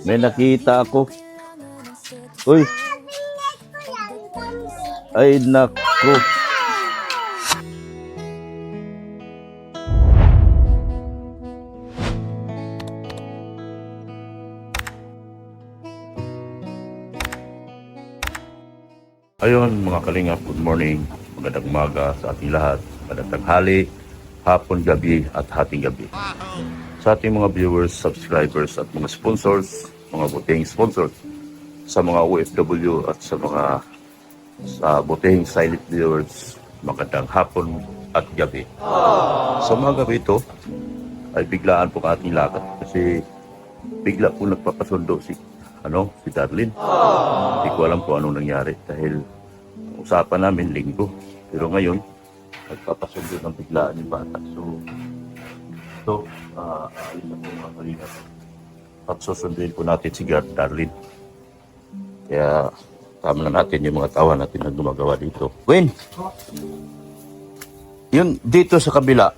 May nakita ako. Uy. Ay, naku. Ayun mga kalingap, good morning. Magandang umaga sa ating lahat. Magandang tanghali, hapon, gabi at hating gabi. Sa ating mga viewers, subscribers at mga sponsors, mga butihing sponsors, sa mga OFW at sa mga butihing silent viewers, magandang hapon at gabi. Sa mga gabi ito, ay biglaan po ang ating lakad kasi bigla po nagpapasundo si Darlene. Hindi ko alam kung anong nangyari dahil usapan namin linggo. Pero ngayon, nagpapasundo ng biglaan yung bata. So, alis na po mga kalingap. At susunduin po natin si Darlene. Kaya, tama na natin yung mga tawa natin na gumagawa dito. Win! Yun, dito sa kabila.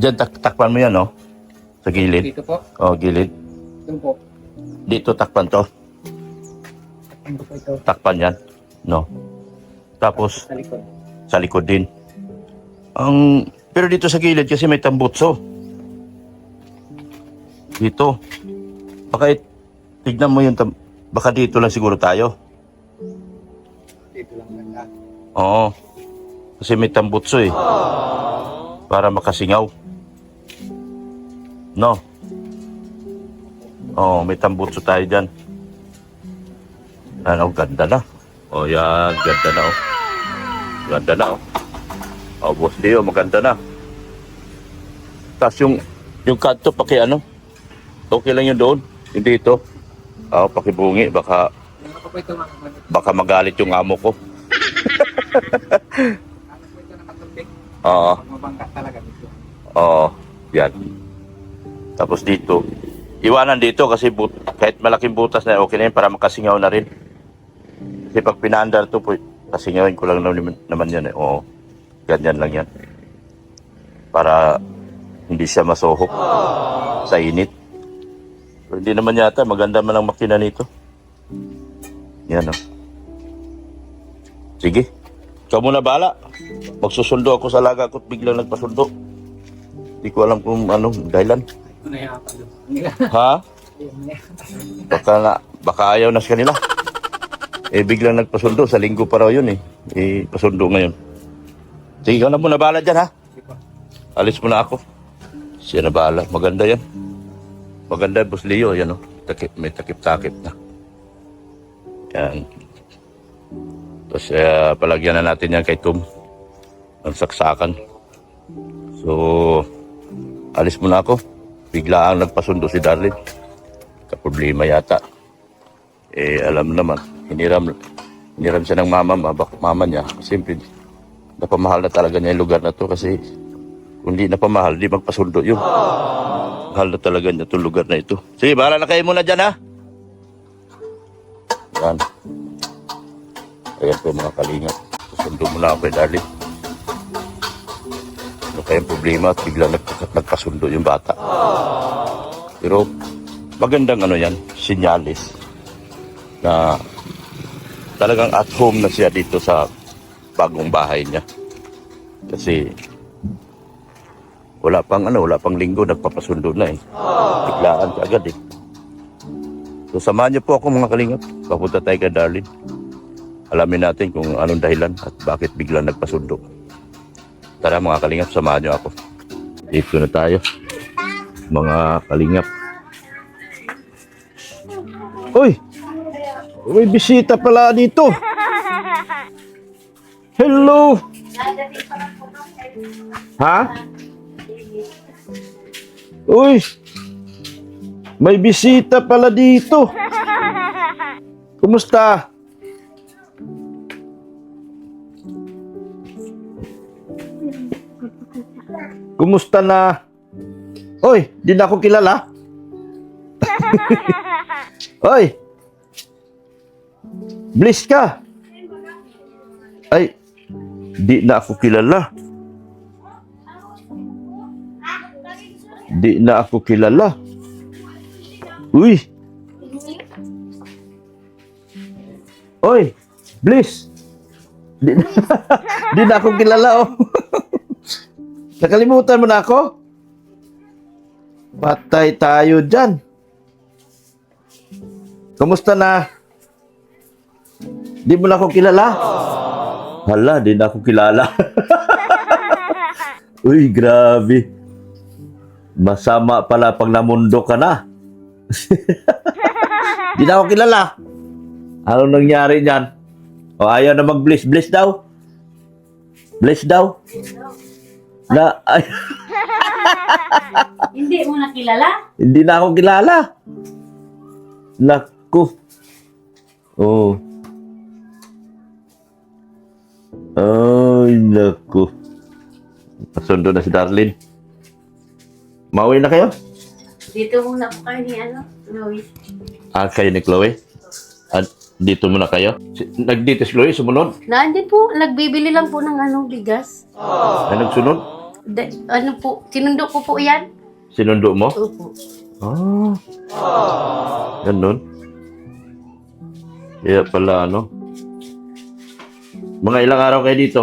Diyan, takpan mo yan, no? Sa gilid. Dito po? Oh, gilid. Doon po. Dito, takpan to. Takpan ko po ito. Takpan yan. No. Tapos, Sa likod. sa likod din. Pero dito sa gilid kasi may tambutso. Dito. Baka tignan mo yung baka dito lang siguro tayo. Dito lang ganda. Oo. Kasi may tambutso eh. Para makasingaw. No. Oo, may tambutso tayo dyan. Ano, ganda na. O yan, ganda na oh. Ganda na oh. O, boss Leo, maganda na. Tapos yung kanto, okay lang yun doon. Yung dito. Pakibungi, baka Ano po ito mga baka magalit yung amo ko. Ano po ito na matubig? Oo. Mabangka talaga dito. Oo, yan. Tapos dito, iwanan dito kasi kahit malaking butas na okay na yun para makasingaw na rin. Kasi pag pinaandar to po, kasingawin ko lang naman yan eh. Oo, ganyan lang yan. Para hindi siya masuhok sa init. Pero hindi naman yata, maganda man ang makina nito. Yan o. Sige, ikaw muna bala. Magsusundo ako sa laga ko at biglang nagpasundo. Hindi ko alam kung dahilan. Ito na yata doon. Ha? Ayun na. Baka ayaw na sa kanila. Biglang nagpasundo. Sa linggo pa raw yun eh. Pasundo ngayon. Sige, ikaw na muna bahala dyan ha. Sige po. Alis mo na ako. Siya na bahala. Maganda yan. Maganda, Boss Leo. Yan o. May takip-takip na. Yan. Tapos palagyan na natin yan kay Tom. Ang saksakan. So, alis mo na ako. Bigla ang nagpasundo si Darlene. Kaproblema yata. Alam naman. Hiniram siya ng mama niya. Siyempre, napamahal na talaga niya yung lugar na to kasi kung di napamahal, di magpasundo yun. Mahal na talaga niya itong lugar na ito. Sige, bahala na kayo muna dyan, ha? Yan. Ayan po mga kalingap. Susundo muna ako kay Darlene. Ano kayang problema at biglang nagpasundo yung bata. Pero magandang yan, sinyalis na talagang at home na siya dito sa bagong bahay niya. Kasi wala pang linggo nagpapasundo na eh. Biglaan ka agad eh. So samahan niyo po ako mga kalingap. Papunta tayo kay Darlene. Alamin natin kung anong dahilan at bakit biglang nagpasundo. Tara mga kalingap, samahan niyo ako. Dito na tayo. Mga kalingap. Uy! May bisita pala dito. Hello! Ha? Uy! May bisita pala dito. Kumusta? Kumusta na? Hoy, di na ako kilala. Hoy! Bliss ka. Ay, di na ako kilala. Di na ako kilala. Uy, Oy, Bliss. Di, di na ako kilala, oh. Nakalimutan mo na ako? Patay tayo dyan. Kumusta na? Di mo na ako kilala? Hala, di na ako kilala. Uy, grabe. Masama pala pag namundo ka na. Di na ako kilala. Ano nangyari niyan? O ayaw na mag-bliss. Bliss daw. Bliss daw. Na, ay, Hindi mo nakilala? hindi na ako kilala. Naku. Oh. Ay, naku. Pasundo na si Darlene. Mauwi na kayo? Dito muna po kayo ni Louie. Kayo ni Chloe? Dito muna kayo? Nagdito si Chloe, sumunod? Nandyan po, nagbibili lang po ng bigas. Ay, nagsunod? Sinundo ko po yan. Sinundo mo? Opo. Ganun. Kaya pala, mga ilang araw kayo dito?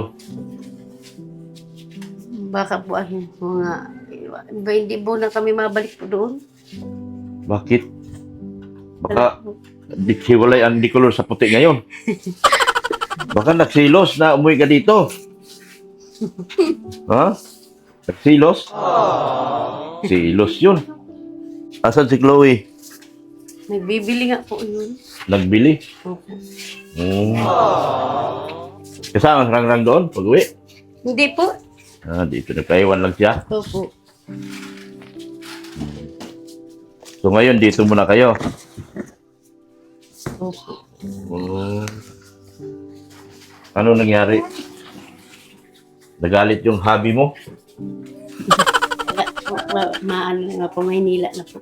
Baka po hindi po na kami mabalik po doon. Bakit? Baka hiwalay ang dikolor sa puti ngayon. Baka nagsilos na umuwi ka dito. Ha? Nagsilos? Silos yun. Asan si Chloe? Nagbibili nga po yun. Nagbili? Opo. Kasama rang-rang doon pag-uwi? Hindi po. Dito nagkaiwan lang siya. Opo. So ngayon, dito muna kayo. Opo. Ano nangyari? Nagalit yung hubby mo? Maano na nga po, Maynila na po.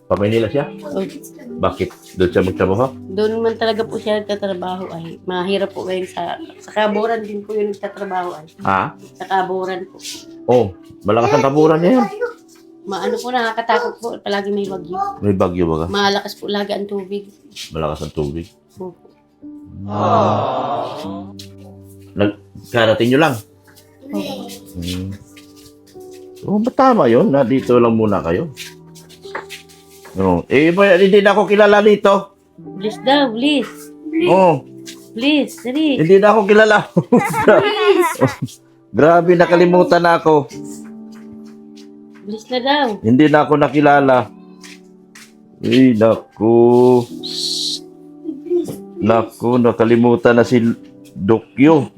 Pa Manila siya? Opo. Bakit? Doon siya magtrabaho? Doon man talaga po siya nagtatrabaho ay. Mahirap po ngayon sa kaburan din po yung nagtatrabaho ay. Ha? Sa kaburan po. Oh, malakas ang kaburan niya yan. Maano po, nakakatakot po. Palagi may bagyo. May bagyo ba ka? Malakas po lagi ang tubig. Malakas ang tubig. Opo. Nagkarating nyo lang. Ba't tama yun? Na dito lang muna kayo. Hindi na ako kilala dito. Bliss daw, Bliss. Bliss, dali. Hindi na ako kilala. Grabe, nakalimutan na ako. Bliss na daw. Hindi na ako nakilala. Ay, naku. Naku, nakalimutan na si Dokyo.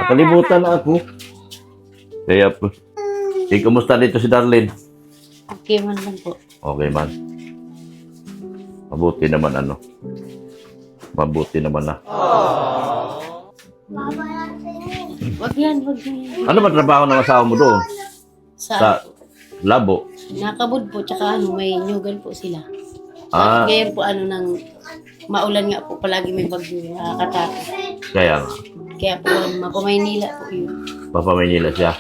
Nakalimutan na ako. Kaya po. Kumusta dito si Darlene? Okay man lang po. Okay man. Mabuti naman Mabuti naman na. Wag yan. Ano ba trabaho ng asawa mo doon? Sa labo? Nakabud po, tsaka may nyugan po sila. Ah. Ngayon po nang maulan nga po, palagi may bagyo, nakakatakot. Kaya nga. Kaya po, Mapamanila po yun. Mapamanila siya.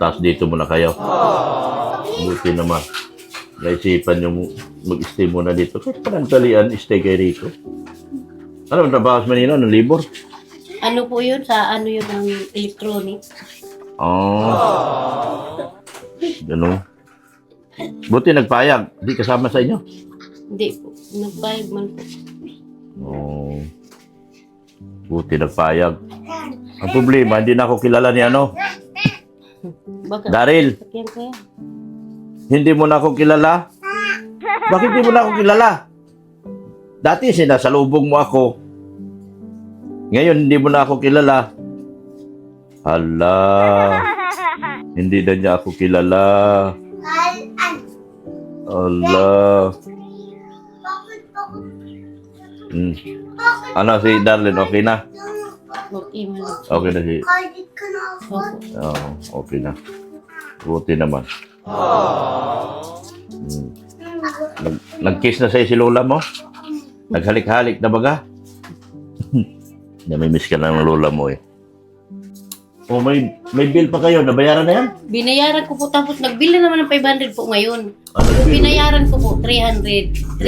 Tapos dito muna kayo. Mabuti naman. Naisipan nyo mag-stay muna dito. Kahit panagtalian, stay kayo rito. Ano ang trabaho sa Manila? Anong libor? Ano po yun? Sa yun ang electronic? Ganun. Buti nagpayag. Hindi kasama sa inyo. Hindi po. Nagpayag man po. Buti nagpayag. Ang problema, hindi na ako kilala ni Baka, Daryl. sakyan ko yan. Hindi mo na ako kilala? Bakit hindi mo na ako kilala? Dati sinasalubong mo ako. Ngayon hindi mo na ako kilala. Hala. Hindi na niya ako kilala. Hala. Ano si Darlene, okay na? Okay man lang. Okay na si... Opo. Okay na. Buti naman. Nag-kiss na sa'yo si lola mo? Naghalik-halik na baga? Namimiss ka na ng lola mo eh. May bill pa kayo. Nabayaran na yan? Binayaran ko po, tapos nagbili naman ng 500 po ngayon. Bill? Binayaran ko po 300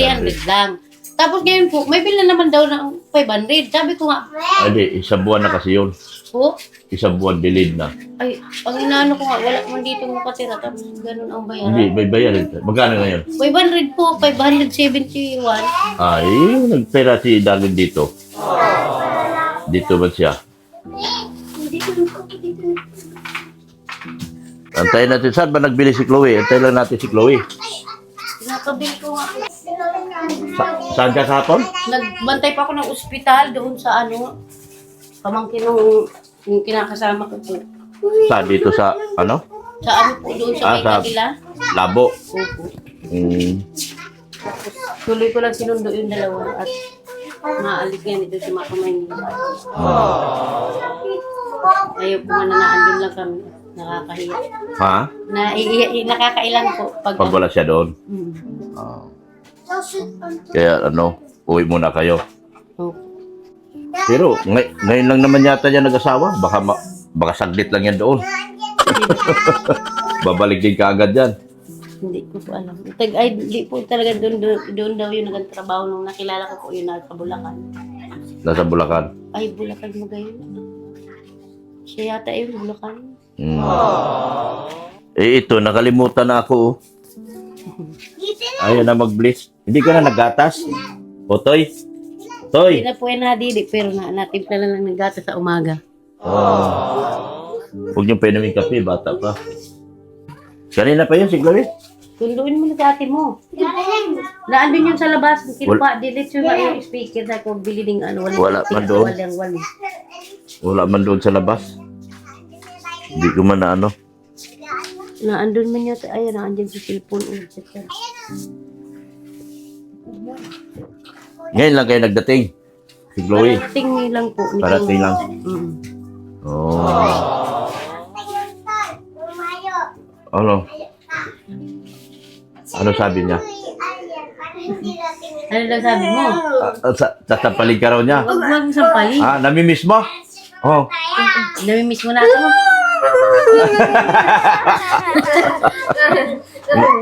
lang. Tapos ngayon po, may bill na naman daw ng 500. Sabi ko nga, Ay, di, isang buwan na kasi yun. po, Isang buwan delayed na. ay, ang inaano ko nga, wala man dito nakatira. Tapos ganun ang Hindi, bayaran. may bayarin. Magkano ngayon? 500 po, 571. Ay, nagpera si Dagon dito. Dito ba siya? Antayin natin. Saan ba nagbili si Chloe? Antayin lang natin si Chloe. Nakabili ko nga. Saan ka kahapon? Nagbantay pa ako ng ospital doon sa ano, pamangkin nung yung kinakasama ko po. Saan? Dito sa, ano? Sa ano po, doon sa may sa kanila. Labo. Opo. Tapos, Tuloy ko lang sinundo yung dalawa at maalis yan dito sa mga Maynila. Ayaw po nga na naandun lang kami. Nakakahiya. Ha? Nakakailan po. Pag wala siya doon. Mm. Kaya ano, uwi muna kayo. Opo. Pero ngayon lang naman yata niya nag-asawa. Baka saglit lang yan doon. Babalik din kaagad yan. Hindi ko po alam. Ay, hindi po talaga doon daw yung nagtrabaho nung nakilala ko po yung nasa Bulacan. Nasa Bulacan. Ay, Bulacan mo gayon. Siya yata yung Bulacan. Eh ito, nakalimutan na ako. Ayaw na mag-bliss. Hindi ka na naggatas? O, Toy? Toy! Hindi na po yan nadidi, pero natimpla na lang ng gata sa umaga. Huwag niyong painumin kape, bata pa. Kanina pa yun, si Chloe? Tunduin mo na sa ate mo. Naandun yun sa labas. Kinupa, delete yung yung speaker. Sa ko, bili ng ano. Wala man doon. Wala man doon sa labas. Hindi ko man na ano. Naandun man yata. Ayan, naandyan sa cellphone. Ngayon lang kayo nagdating. Si Chloe. Parating lang po. ni Parating lang. Mm. Oh. Ano? Ano sabi niya? Ano daw sabi mo? Tatapalig ka raw niya. Huwag mo sampali. Namimiss mo? Oh. Namimiss mo na ako.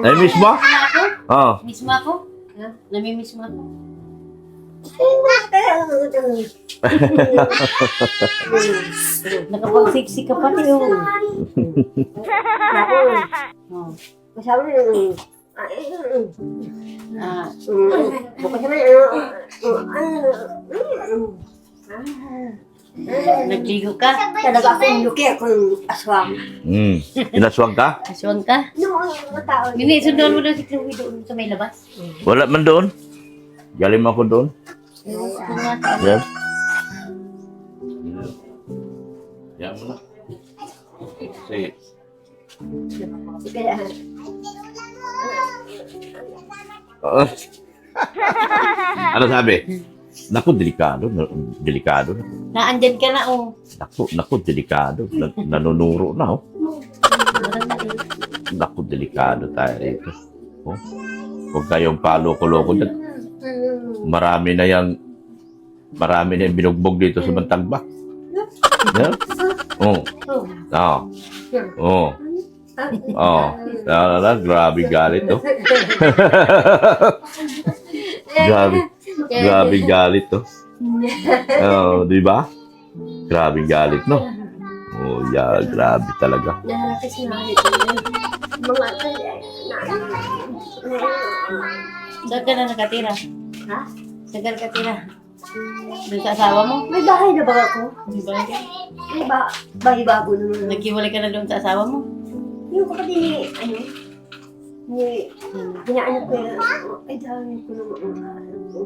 Namimiss mo? Oh. Miss mo ako? Namimiss mo ako? Nakapag-sexy ka pati oh. Oh. Nagligo ka? Talaga akong luki, akong aswang. Inaswag ka? Aswang ka? Hindi, sundan mo daw si Chloe doon sa may labas. Wala man doon. Galing ako doon. Yan. Yan mo na. Sige. Ano sabi? Naku, delikado. Delikado na. Naandyan ka na oh. Naku, delikado. Nanunuro na, oh. Naku, delikado tayo rito. Oh. Huwag kayong paloko-loko dyan. Marami na yung binugbog dito sa Bantagbak. Yeah? Oh. Oh. Oh. Grabe galit, oh. Grabe galit, oh. Oh, di ba? Grabe galit, no? Oh, yeah, grabe talaga. Saan ka na nakatira? Ha? Saan ka nakatira? Doon sa asawa mo? May bahay na ba ako? Di ba? May bahay bago naman. Naghiwalay ka na doon sa asawa mo? Yung kapatid ni, hinaanak ko yan. Ay, dami ko naman ang anak ko.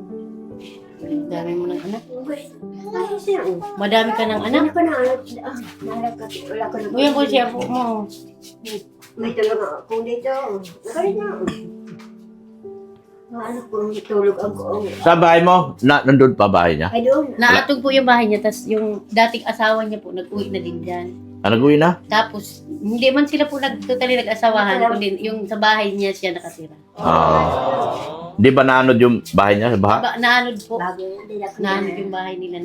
Dami mo ng anak. Ay, siya. Madami ka ng anak. Ano ka na anak? Naharap ka. Wala ko na. Kuya ko siya po mo. May talaga ako dito. Kaya na. Ano po, tulog ako. Sa bahay mo, nandun pa bahay niya? Ay, doon. Naatog po yung bahay niya, tapos yung dating asawa niya po, nag-uwi na din dyan. Nag-uwi na? Tapos, hindi man sila po totally nag-asawahan, kundi yung sa bahay niya siya nakatira. Di ba naanod yung bahay niya sa baha? Naanod po. Bago yan. Hindi na ako Naanod yung bahay nila.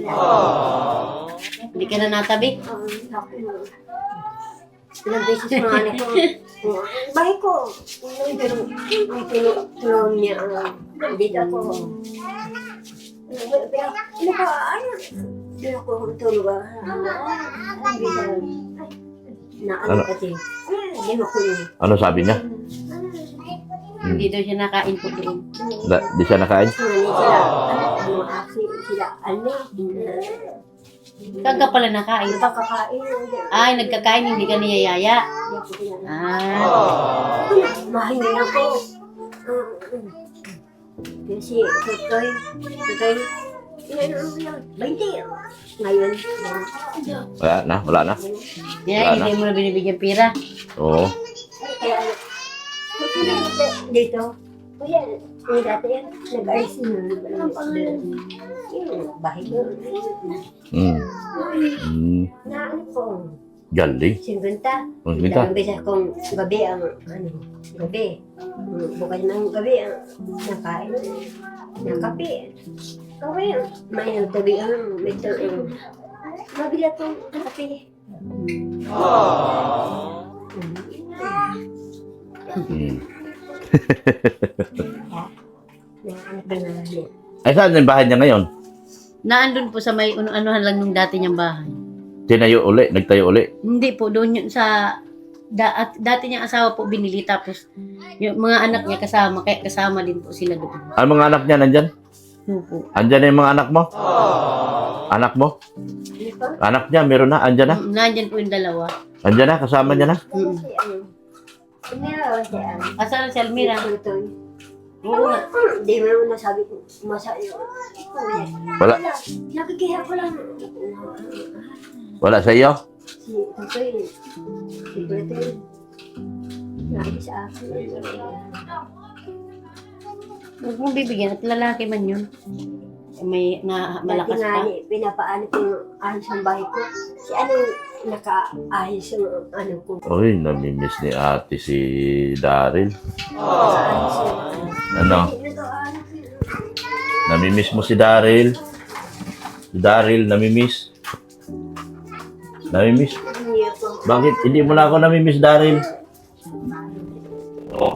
Hindi ka na natabi. Ilang beses mga anak ko. Bahay ko. May tulong niya. Dito ako. Ano ka, ano? Hindi ako tulog ah. Na ano kasi. Hindi mo kulo. Ano sabi niya? Hindi daw siya nakain po doon. Di siya nakain? Sila, ano aksi, sila, ano? Saan ka pala nakain? Nakakakain. Ay, nagkakain, hindi ka niyayaya. Ah. Mahingi ako. Kasi, tutoy, yan, 20. Ngayon, Wala na. Yan, hindi mo na binibigyan pira. Oo. kaya, dito, kuya, dati yan, nag-ayos yung bahay ko. Na ano po, Galing. 50. Oh, 50. Ang bisa kong gabi ang, gabi. Bukas ng gabi ang nakain, ng kape. Kape, may tabi ang, may tabi ang, mabigat ang kape. Ay, saan yung bahay niya ngayon? Naandun po sa may ano-anuhan lang nung dati niyang bahay. Nagtayo uli. Hindi po, doon yun sa dati niyang asawa po binili tapos yung mga anak niya kasama, kaya kasama din po sila doon. Ang mga anak niya nandyan? Opo. Andyan na yung mga anak mo? Anak mo? Anak niya, meron na? Andyan na? Nandyan po yung dalawa. Andyan na? Kasama niya na? Asan si Almira? Oo nga. Hindi mo nasabi ko, masayo. Wala. Nakikiha ko lang. Wala sa iyo? Si Tutoy, si Tutoy, lagi sa akin. Huwag mong bibigyan at lalaki man yun. May malakas Dati pa. nga, pinapaano ko yung ayos ang bahay ko. Si ano, naka-ayos yung ano ko. Uy, namimiss ni ate si Daryl. Ayos yung Ano? Namimiss mo si Daryl? Si Daryl, namimiss? Namimiss? Hindi ako. Bakit? Hindi mo na ako namimiss, Daryl? Oo.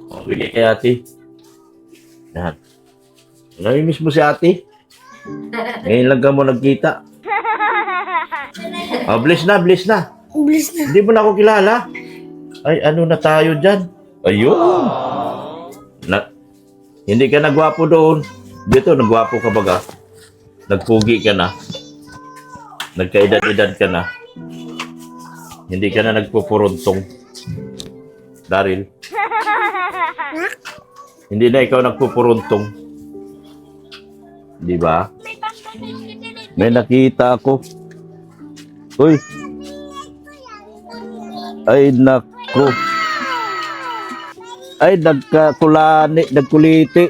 Oh, bigay kay ate. Yan. Namimiss mo si ate? Ngayon lang ka mo nagkita. Oh, bless na, bless na. Bless na. Hindi mo na ako kilala. Ay, ano na tayo dyan? Ayun. Hindi ka nagwapo doon. Dito, nagwapo ka baga. Nagpugi ka na. Nagkaedad-edad ka na. Hindi ka na nagpupuruntong. Daryl. Hindi na ikaw nagpupuruntong. Di ba? May nakita ako. Uy. Ay, nako. Ay, nagkuliti.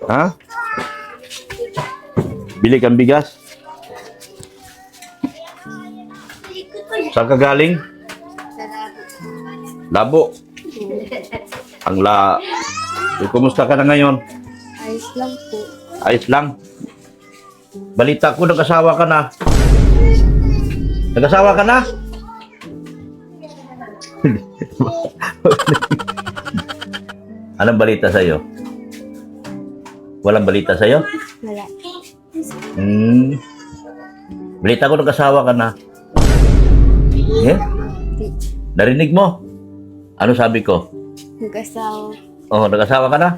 Ha? Bili kang bigas? Saan ka galing? Labo. Ang kumusta ka na ngayon? Ayos lang po. Ayos lang. Balita ko, nag-asawa ka na. Nag-asawa ka na? Anong balita sa'yo? Walang balita sa'yo? Wala. Balita ko, nag-asawa ka na. Eh? Narinig mo? Ano sabi ko? Nag-asawa. Oh, nag-asawa ka na?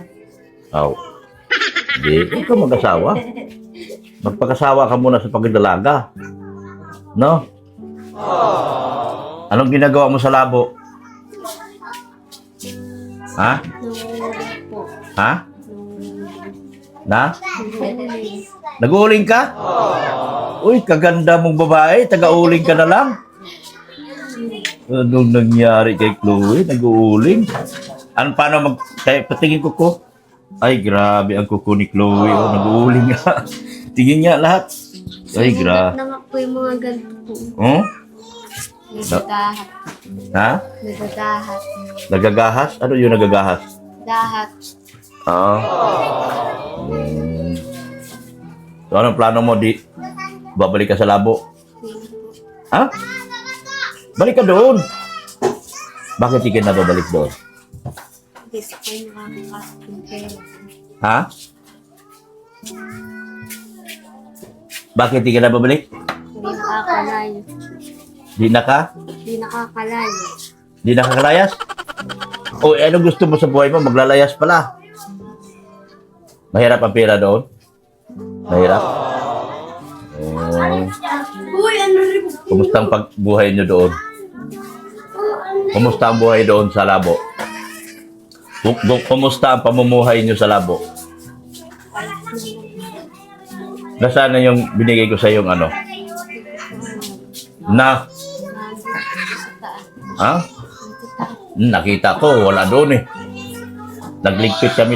Oh. Hindi, ikaw mag-asawa. Magpag-asawa ka muna sa pagdalaga. No? Anong ginagawa mo sa labo? Ha? Ha? Na? Nag-uuling ka? Uy, kaganda mong babae. Taga-uuling ka na lang. Anong nangyari kay Chloe? Nag-uuling? Paano patingin ko? Ay, grabe ang kuko ni Chloe. Oh, nag-uuling nga. Tingin niya lahat. Ay, grabe. Na nga po yung mga ganito po. Oh? Nagagahat. Ha? Nagagahat. Nagagahas? Ano yung nagagahas? Dahat. Ah. So, anong plano mo? Babalik ka sa labo? Ha? Balik ka doon. Bakit di ka na babalik doon? Nakikita ko yung nakakasok ng pera. Ha? Bakit di ka na babalik? Hindi nakakalayo. Di na ka? Hindi nakakalayo. Di nakakalayas? O, ano gusto mo sa buhay mo? Maglalayas pala. Mahirap ang pera doon? Mahirap? Uy, ano rin? Kumusta ang pagbuhay nyo doon? Kumusta ang buhay doon sa labo? Kumusta ang pamumuhay nyo sa labo? Nasaan na yung binigay ko sa yung ano? Na? Ha? Nakita ko, wala doon eh. Nagligpit kami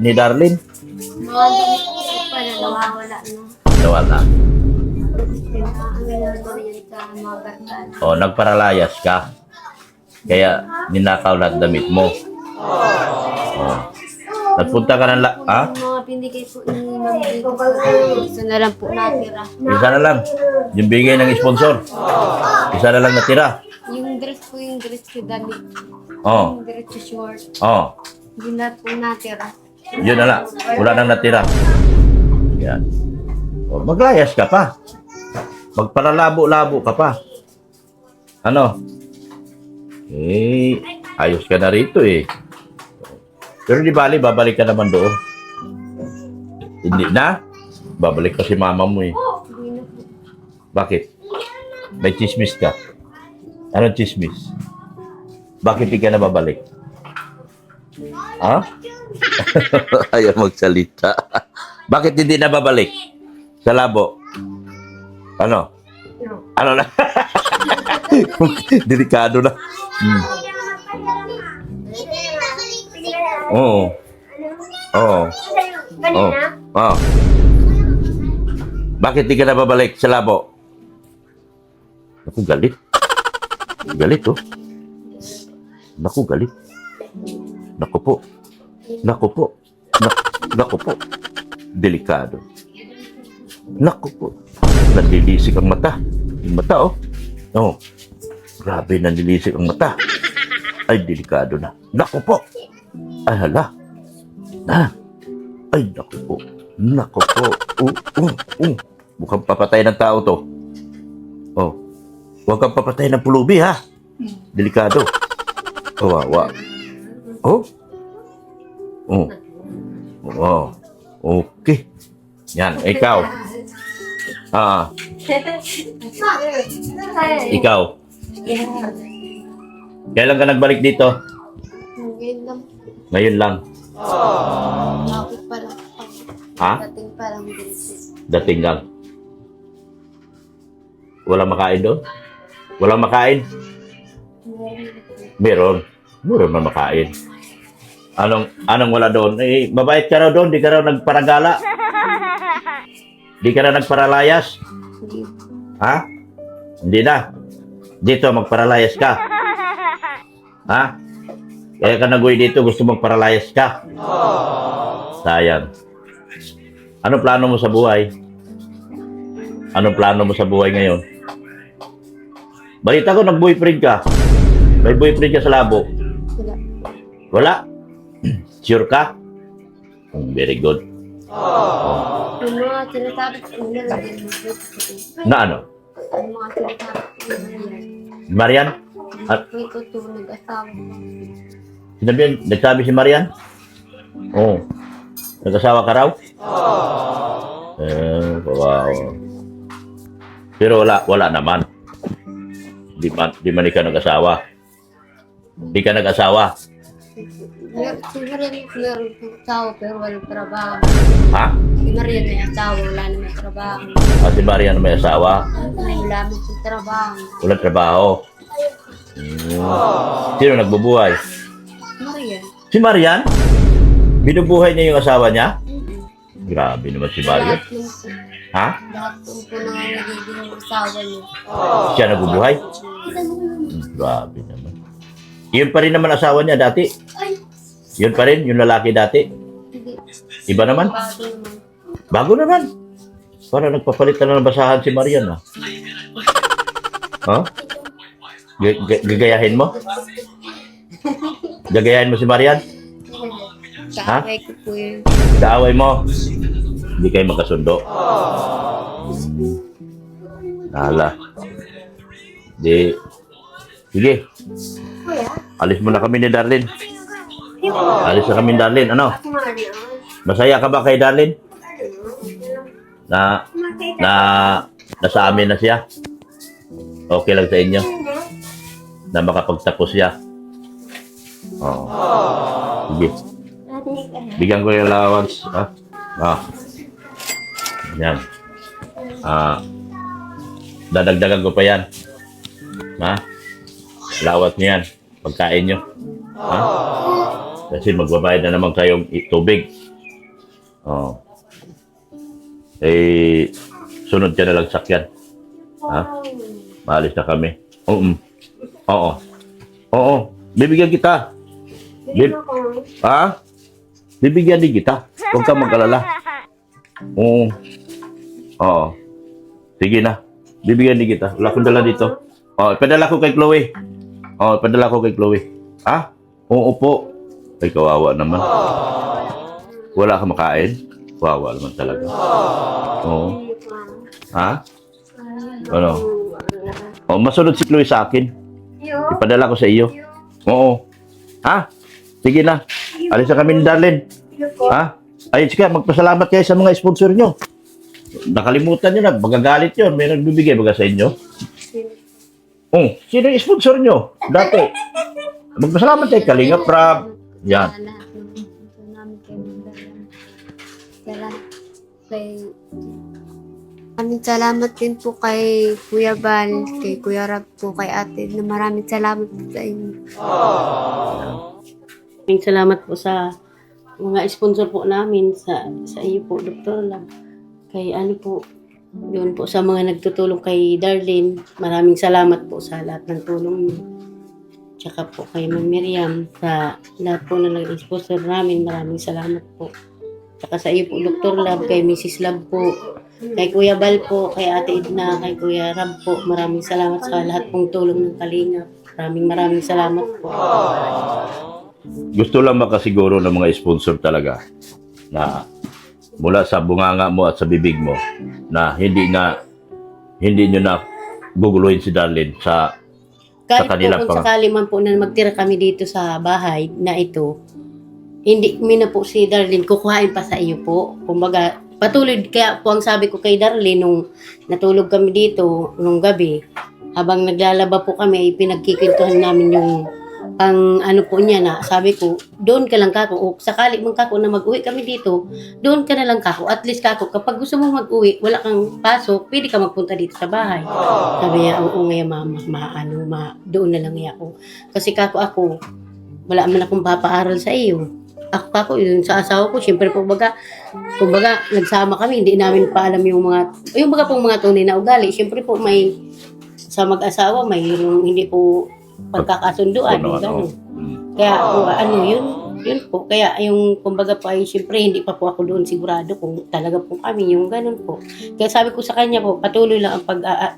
ni Darlene. Mga damit ko pala, nawawala na. Nawala. Ang ginagawa yan sa mga barkada. O, nagparalayas ka. Kaya, ninakaw lahat damit mo. O. Nagpunta ka ng ha? Yung mga binigay po ni Ma'am Dito, isa na lang po natira. Isa na lang. Yung bigay ng sponsor. Isa na lang natira. Yung dress ko damit. O. Yung dress ko short. O. Hindi na po natira. Yun na lang. Wala nang natira. Yan. O, maglayas ka pa. Magparalabo-labo ka pa. Ano? Eh, ayos ka na rito eh. Pero di bali, babalik ka naman doon. Hindi na. Babalik pa si mama mo eh. Hindi na po. Bakit? May chismis ka. Anong chismis? Bakit di ka na babalik? Ha? Ayaw magsalita. Bakit hindi na babalik? Sa labo? Ano? Ano na? Delikado na. Oo. Oo. Oo. Oo. Bakit di ka na babalik sa labo? Naku, galit. Galit, oh. Naku, galit. Naku po. Naku po. Naku po. Delikado. Naku po. Nanlilisik ang mata. Yung mata, oh. Oh. Grabe, nanlilisik ang mata. Ay, delikado na. Naku po. Ay, hala. Na. Ay, naku po. Naku po. Mukhang papatay ng tao to. Oh. Huwag kang papatay ng pulubi, ha? Delikado. Kawawa. Oh. Oh. Oh. Okay. Yan, ikaw. Ikaw. Kailan ka nagbalik dito? Ngayon lang. Ngayon lang. Bakit pala? Ha? Dating parang dito. Dating lang. Walang makain doon? Walang makain? Meron. Meron man makain. Anong wala doon? Eh, mabait ka raw doon. Di ka raw nagparagala. Di ka na nagparalayas. Hindi. Ha? Hindi na. Dito, magparalayas ka. Ha? Kaya ka nag-uwi dito, gusto magparalayas ka. Sayang. Anong plano mo sa buhay? Anong plano mo sa buhay ngayon? Balita ko, nag-boyfriend ka. May boyfriend ka sa labo. Wala. Wala? Sure ka? Very good. Yung mga sinasabi ko nila din. Na ano? Yung mga sinasabi ko nila. Marian? At May totoo nag-asawa ko. sinabi, nagsabi si Marian? Oo. Nag-asawa ka raw? Wow. Pero wala naman. Di man ikaw nag-asawa. Di ka nag-asawa. Si Marian meron asawa pero walang trabaho. Ha? Si Marian may asawa, wala naman trabaho. Si Marian may asawa. Wala naman sa trabaho. Walang trabaho. Sino nagbubuhay? Marian. Si Marian? Binubuhay niya yung asawa niya? Grabe naman si Marian. Lahat ng po. Ha? Lahat ng po na nagiging asawa niya. Siya nagbubuhay? Grabe naman. Yun pa rin naman asawa niya dati. Yun pa rin, yung lalaki dati. Hindi. Iba naman. Bago naman. Bago naman. Para nagpapalitan na ng basahan si Marian, ha? Ha? Gagayahin mo? Gagayahin mo si Marian? Kaaway ko po yun. Kaaway mo. Hindi kayo magkasundo. Hala. Di. Sige. Kuya, Alis muna kami ni Darlene. Alis na kami ni Darlene. Ano? ako nga niya. Masaya ka ba kay Darlene? Na, Makita na, nasa amin na siya? Okay lang sa inyo? Na makapagtapos siya? Oo. Sige. Bigyan ko yung allowance. Ha? Yan. Dadagdagan ko pa yan. Ha? Allowance niyan. Pagkain nyo. Ha? Kasi magbabayad na naman kayong tubig. Oo. Eh, sunod ka na lang sakyan. Ha? Maalis na kami. Oo. Oo. Bibigyan kita. Ha? Bibigyan din kita. Huwag kang mag-alala. Oo. Oo. Sige na. Bibigyan din kita. Wala akong dala dito. Ipadala ko kay Chloe. Ipadala ko kay Chloe. Ha? Oo po. Ay, kawawa naman. Wala ka makain? Kawawa naman talaga. Oo. Ha? Ano? Masunod si Chloe sa akin. Ipadala ko sa iyo. Oo. Ha? Sige na. Alis na kami ni Darlene. Ha? Ayun, sige, magpasalamat kayo sa mga sponsor nyo. Nakalimutan nyo na, magagalit yun. May nagbibigay baga sa inyo. Sino yung sponsor nyo? Dati. Magpasalamat kayo, Kalinga Prab. Yan. Sa lahat ng sponsor namin kay Mandalan. Maraming salamat din po kay Kuya Bal, kay Kuya Rab po, kay Ate. Maraming salamat po sa inyo. Maraming salamat po sa mga sponsor po namin sa iyo po, Dr. Lam. Kay ano po, doon po sa mga nagtutulong kay Darlene, maraming salamat po sa lahat ng tulong niyo. Tsaka po kay Ma'am Miriam, sa lahat po na nag-sponsor namin, maraming salamat po. Tsaka sa iyo po, Dr. Lam, kay Mrs. Lab po, kay Kuya Bal po, kay Ate Edna, kay Kuya Rab po, maraming salamat sa lahat pong tulong ng Kalinga. Maraming salamat po. Gusto lang makasiguro ng mga sponsor talaga na mula sa bunganga mo at sa bibig mo na hindi nyo na guguluhin si Darlene sa Kahit kanilang po kung sakali man po na magtira kami dito sa bahay na ito, hindi na po si Darlene kukuhain pa sa iyo po. Kumbaga, patuloy, kaya po ang sabi ko kay Darlene nung natulog kami dito nung gabi, habang naglalaba po kami, pinagkikwentuhan namin yung ang ano po niya na sabi ko, doon ka lang kako, o sakali mong kako na mag-uwi kami dito, doon ka na lang kako, at least kako, kapag gusto mong mag-uwi, wala kang pasok, pwede ka magpunta dito sa bahay. Sabi niya, oo nga mama, doon na lang ako. Kasi kako ako, wala man akong papaaral sa iyo. Ako yun sa asawa ko, syempre po kumbaga, nagsama kami, hindi namin pa alam yung baga pong mga tunay na ugali. Syempre po may, sa mag-asawa, may hindi po pagkakasunduan. Kaya po, yun po. Kaya yung kumbaga po ay syempre hindi pa po ako doon sigurado kung talaga po kami yung ganun po. Kaya sabi ko sa kanya po, patuloy lang ang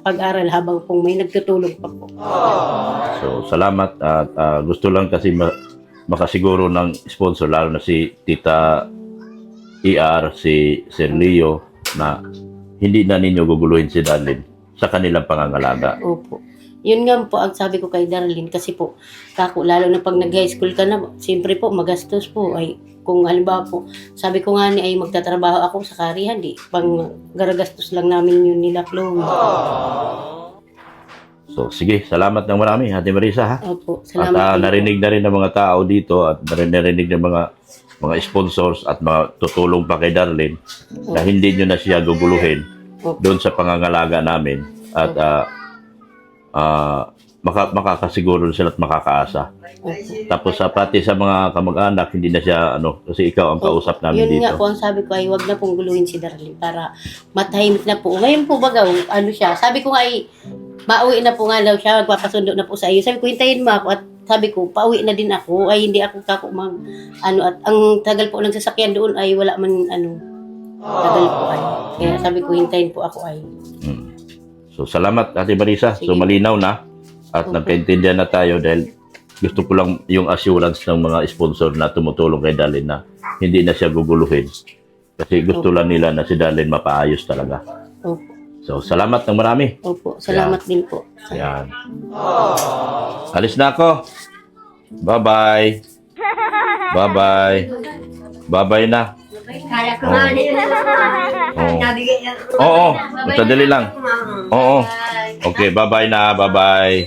pag-aral habang pong may nagtutulong pa po. So, salamat at gusto lang kasi makasiguro ng sponsor, lalo na si Tita ER, si Sir Leo, na hindi na ninyo guguluhin si Darlene sa kanilang pangangalaga. Opo. Yun nga po ang sabi ko kay Darlene kasi po, kako, lalo na pag nag-high school ka na, siyempre po, magastos po. Ay, kung halimbawa po, sabi ko nga ni ay magtatrabaho ako sa karihan, di, pang garagastos lang namin yun nila, Chloe. So, sige, salamat ng marami, Ate Marisa, ha? Opo, At salamat. narinig na rin ng mga tao dito at narinig ng mga sponsors at mga tutulong pa kay Darlene na hindi nyo na siya guguluhin doon sa pangangalaga namin at makakasiguro sila at makakaasa. Tapos pati sa mga kamag-anak, hindi na siya, kasi ikaw ang kausap namin Yun dito. nga po ang sabi ko ay wag na pong guluhin si Darlene para matahimik na po. Ngayon po baga, siya, sabi ko nga ay mauwi na po nga daw siya, magpapasundo na po sa iyo. Sabi ko, hintayin mo ako at sabi ko, pauwi na din ako. Ay hindi ako kako at ang tagal po ng sasakyan doon ay wala man tagal po ay. Kaya sabi ko, hintayin po ako ay. So, salamat, Ate Marisa. So, malinaw na at nagkaintindihan na tayo dahil gusto ko lang yung assurance ng mga sponsor na tumutulong kay Darlene na hindi na siya guguluhin. Kasi gusto lang nila na si Darlene mapaayos talaga. Opo. So, salamat ng marami. Opo. Salamat din po. Ayan. Alis na ako. Bye-bye. Bye-bye. Bye-bye na. Kaya ko nga niya. Oo. Nabigay yan. Oo. Basta dali lang. Oo. Okay, bye-bye na. Bye-bye.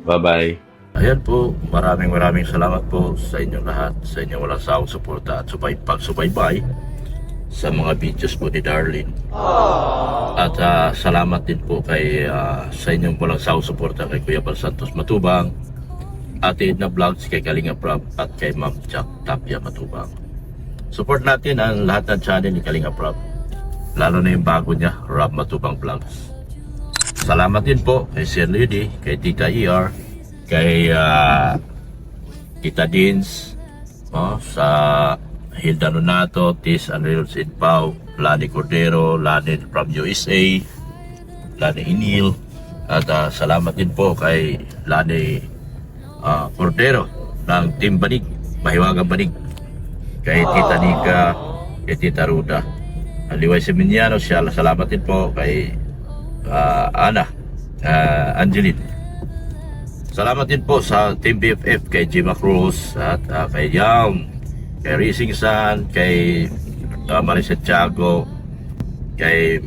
Bye-bye. Ayan po, maraming salamat po sa inyong lahat, sa inyong walang sawang suporta at pagsubaybay sa mga videos po ni Darlene. At salamat din po kay sa inyong walang sawang suporta kay Kuya Bal Santos Matubang, Ate Edna Vlogs, kay Kalinga Prab at kay Ma'am Jack Tapia Matubang. Support natin ang lahat ng channel ni Kalinga Prab, lalo na yung bago niya, Rob Matubang Vlogs. Salamat din po kay Sir Lady, kay Tita ER, kay Tita Dins, sa Hilda Nonato, Tis Anreal Sidpao, Lani Cordero, Lani from USA, Lani Inil, at salamat din po kay Lani Cordero ng Team Banig, Mahiwagang Banig, kay Tita Nika, kay Tita Ruda, Aliway Seminiano, salamat din po kay Angeline. Salamat din po sa Team BFF, kay Jima Cruz at kay Yam, kay Racing Sun, kay Marisa Tiago, kay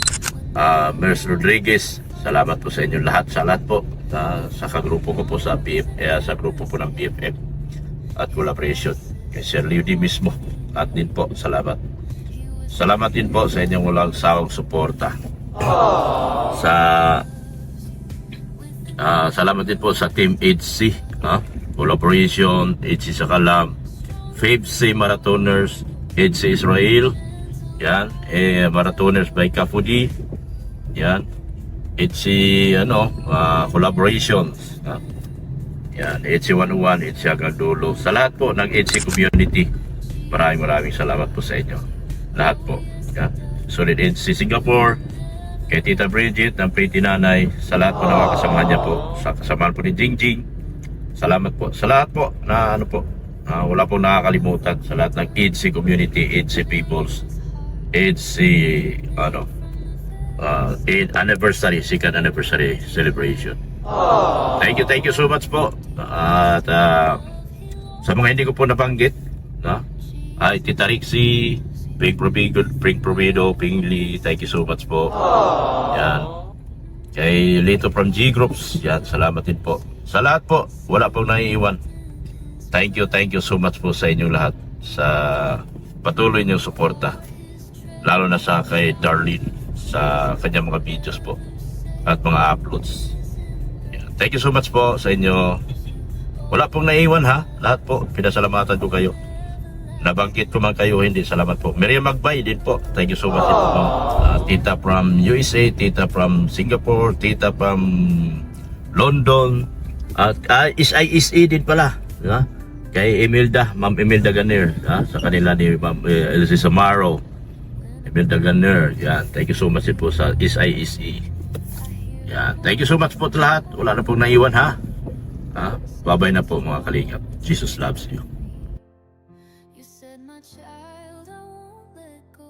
Mers Rodriguez. Salamat po sa inyo lahat, sa lahat po sa kagrupo ko po sa sa grupo po ng BFF at collaboration, kay Sir Ludi mismo, at din po salamat. Salamat din po sa inyong walang sawang suporta. Salamat din po sa Team HC, Collaboration, HC Sakalam, FABC Marathoners, HC Israel, yan, Marathoners by Kafudi, yan, HC Collaborations, yan, HC 101, HC Agagdulo, sa lahat po ng HC community, maraming salamat po sa inyo, lahat po, yan. Solid HC Singapore, kay Tita Bridget ng Pretty Nanay, sa lahat po ng mga kasamahan niya po, sa kasamahan po ni Jingjing, salamat po sa lahat po na wala po nakakalimutan, sa lahat ng EDC community, EDC peoples, EDC anniversary, second anniversary celebration. Thank you so much po. At sa mga hindi ko po nabanggit, ay Tita Rixie, Pring Provido, Ping Lee, thank you so much po. Yan. Kay Lito from G Groups, yan, salamat din po. Sa lahat po, wala pong naiiwan. Thank you so much po sa inyong lahat sa patuloy niyong suporta. Lalo na sa kay Darlene sa kanyang mga videos po at mga uploads. Yan. Thank you so much po sa inyo. Wala pong naiiwan lahat po, pinasalamatan ko kayo. Nabanggit ko man kayo, hindi, salamat po. Miriam Magbay din po, thank you so much po. Tita from USA, Tita from Singapore, Tita from London, at SISE din pala, kay Imelda, Ma'am Imelda Ganer, sa kanila ni Ma'am Elsie Samaro, Imelda Ganer, yan, thank you so much po sa SISE. Yan, thank you so much po lahat, wala na pong naiwan bye-bye na po mga kalingap. Jesus loves you. You said, my child, I won't let go.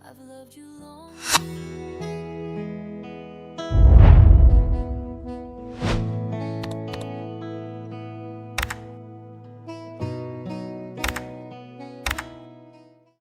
I've loved you long.